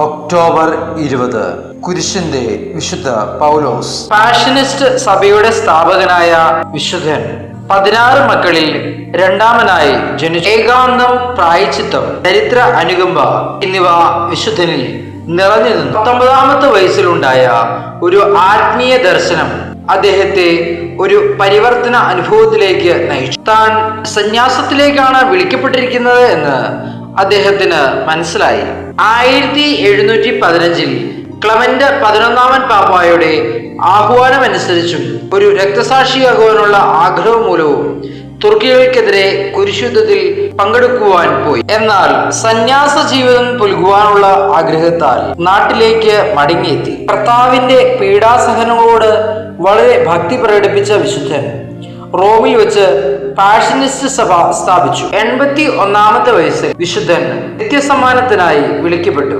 October 20 കുരിശിന്റെ വിശുദ്ധ പൗലോസ്. Passionist സഭയുടെ സ്ഥാപകനായ വിശുദ്ധൻ 16 മക്കളിൽ രണ്ടാമനായി ജനിച്ചു. ഏകാന്തം, പ്രായശ്ചിത്തം, ചരിത്ര അനുകമ്പ എന്നിവ വിശുദ്ധനിൽ നിറഞ്ഞു നിന്നു. 19-ാമത്തെ വയസ്സിലുണ്ടായ ഒരു ആത്മീയ ദർശനം അദ്ദേഹത്തെ ഒരു പരിവർത്തന അനുഭവത്തിലേക്ക് നയിച്ചു. താൻ സന്യാസത്തിലേക്കാണ് വിളിക്കപ്പെട്ടിരിക്കുന്നത് എന്ന് അദ്ദേഹത്തിന് മനസ്സിലായി. 1715 ക്ലമന്റ് 11-ാമൻ പാപ്പായുടെ ആഹ്വാനമനുസരിച്ചും ഒരു രക്തസാക്ഷിയാകുവാനുള്ള ആഗ്രഹം മൂലവും തുർക്കികൾക്കെതിരെ കുരിശുദ്ധത്തിൽ പങ്കെടുക്കുവാൻ പോയി. എന്നാൽ സന്യാസ ജീവിതം പുൽകുവാനുള്ള ആഗ്രഹത്താൽ നാട്ടിലേക്ക് മടങ്ങിയെത്തി. കർത്താവിന്റെ പീഡാസഹനങ്ങളോട് വളരെ ഭക്തി പ്രകടിപ്പിച്ച വിശുദ്ധൻ റോമിൽ വെച്ച് പാഷനിസ്റ്റ് സഭ സ്ഥാപിച്ചു. 81-ാമത്തെ വയസ്സിൽ വിശുദ്ധൻ നിത്യസമ്മാനത്തിനായി വിളിക്കപ്പെട്ടു.